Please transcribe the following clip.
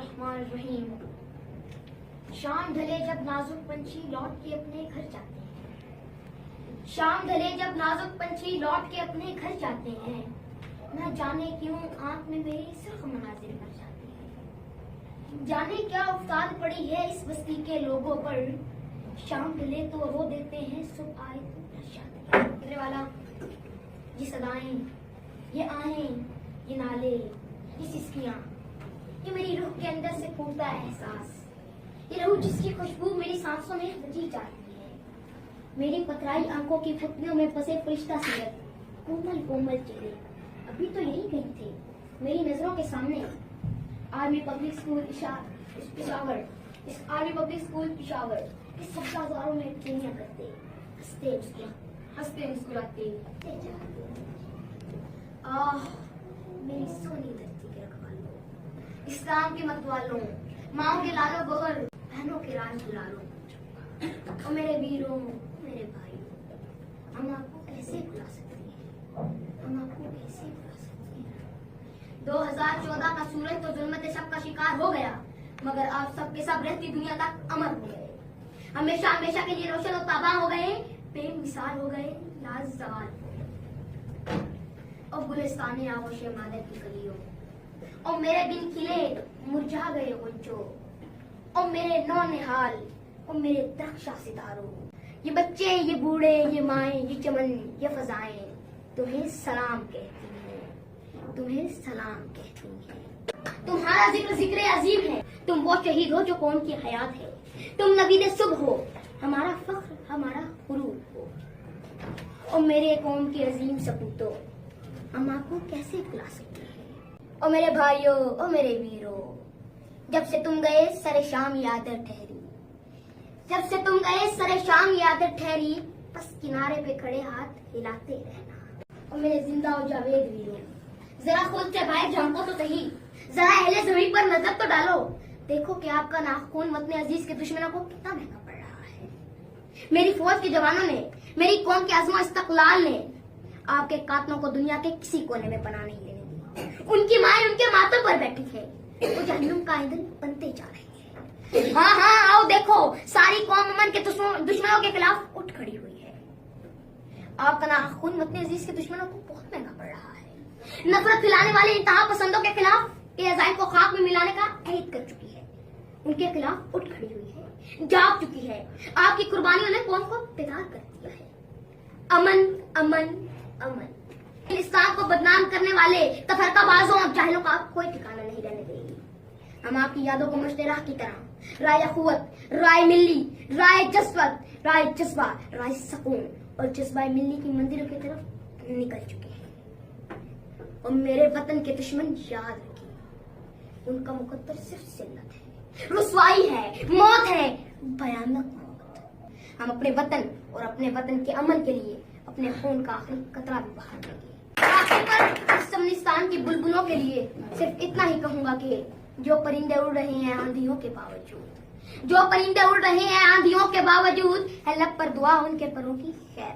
बिस्मिल्लाहिर्रहमानिर्रहीम। शाम ढले जब नाजुक पंछी लौट के अपने घर जाते हैं, शाम ढले जब नाजुक पंछी लौट के अपने घर जाते हैं, न जाने क्यों आंख में मेरी सुर्ख मनाजिर भर जाती है। जाने क्या उफ्ताद पड़ी है इस बस्ती के लोगों पर, शाम ढले तो रो देते हैं, सुबह आए तो डर जाते हैं। मेरे वाला ये सदाएं, ये आहें, ये नाले, ये सिसकियां, ये मेरी रूह के अंदर से फूटता है एहसास, ये रूह जिसकी खुशबू मेरी सांसों में बजी जाती है। मेरी पथराई आंखों की फुटलियों में फंसे फरिश्ता सीरत, कोमल कोमल चेहरे अभी तो यही कहीं थे मेरी नजरों के सामने। आर्मी पब्लिक स्कूल पिशावर, इस आर्मी पब्लिक स्कूल पिशावर, इस सब बाजारों में दुनिया करते हंसते मुस्कुराते मेरी सोनी धरती के रखवालों, इस्लाम के मतवालों, माओ के लालो बहर, बहनों के राज दुलारों, और मेरे वीरों, मेरे भाइयों, हम आपको कैसे भुला सकते हैं, हम आपको कैसे भुला सकते हैं। 2014 का सूरज तो जुल्मत शब का शिकार हो गया, मगर आप सबके सब रहती दुनिया तक अमर हो गए, हमेशा हमेशा के लिए रोशन और ताबा हो गए, बेमिसाल हो गए, लाजवाब। और गुलिस्तानी आगोश मादर की कलियों, और मेरे बिन खिले मुरझा गए गुंजो, और मेरे नौ निहाल, और मेरे द्रक्षा सितारों, ये बच्चे, ये बूढ़े, ये माएं, ये चमन, ये फजाएं तुम्हें सलाम कहती हैं, तुम्हें सलाम कहती हैं। तुम्हारा जिक्र जिक्र अजीम है, तुम वो शहीद हो जो कौम की हयात है, तुम नबीद सुबह हो, हमारा फख्र, हमारा गुरूर हो। और मेरे कौम के अजीम सपूतों, हम आपको कैसे भुला सकते हैं। और मेरे भाइयों, और मेरे वीरों, जब से तुम गए सरे शाम यादें ठहरी, जब से तुम गए सरे शाम यादें ठहरी, बस किनारे पे खड़े हाथ हिलाते रहना। और मेरे जिंदा और जावेद वीरों, जरा खुद से बाहर झांको तो सही, जरा अहले ज़मीन पर नजर तो डालो, देखो कि आपका नाखून वतन अजीज के दुश्मनों को कितना महंगा पड़ रहा है। मेरी फौज के जवानों ने, मेरी कौम के आज़मा इस्तक़लाल ने आपके कातलों को दुनिया के किसी कोने में पनाह नहीं देने दी। उनकी माएं उनके माथों पर बैठी है, वो जहन्नुम का ईंधन बनते जा रहे हैं। हाँ हाँ, आओ देखो, सारी कौम अमन के दुश्मनों के खिलाफ उठ खड़ी हुई है। आपका नाखून वतन अजीज के दुश्मनों को बहुत महंगा पड़ रहा है। नफरत फैलाने वाले इंतहा पसंदों के खिलाफ ये अज़ाइम को खाक में मिलाने का अहद कर चुकी है, उनके खिलाफ उठ खड़ी हुई है, जाग चुकी है। आपकी कुर्बानियों ने कौम को बेदार कर दिया है। अमन अमन अमन। इस्लाम को बदनाम करने वाले तफरकाबाजों और जाहिलों का कोई ठिकाना नहीं रहने देगी। हम आपकी यादों को मुश्तराह की तरह राय अखुवत, राय मिल्ली, राय जज्बत, राय जज्बा, राय सकून और जज्बा मिल्ली की मंदिरों की तरफ निकल चुके हैं। और मेरे वतन के दुश्मन याद रखिए, उनका मुकद्दर सिर्फ जिल्लत है, रुसवाई है, मौत है, भयानक मौत। हम अपने वतन और अपने वतन के अमन के लिए अपने खून का आखिरी कतरा भी बहा देंगे। आखिर पर इस समनिस्तान की बुलबुलों के लिए सिर्फ इतना ही कहूंगा कि जो परिंदे उड़ रहे हैं आंधियों के बावजूद, जो परिंदे उड़ रहे हैं आंधियों के बावजूद, है लब पर दुआ उनके परों की खैर।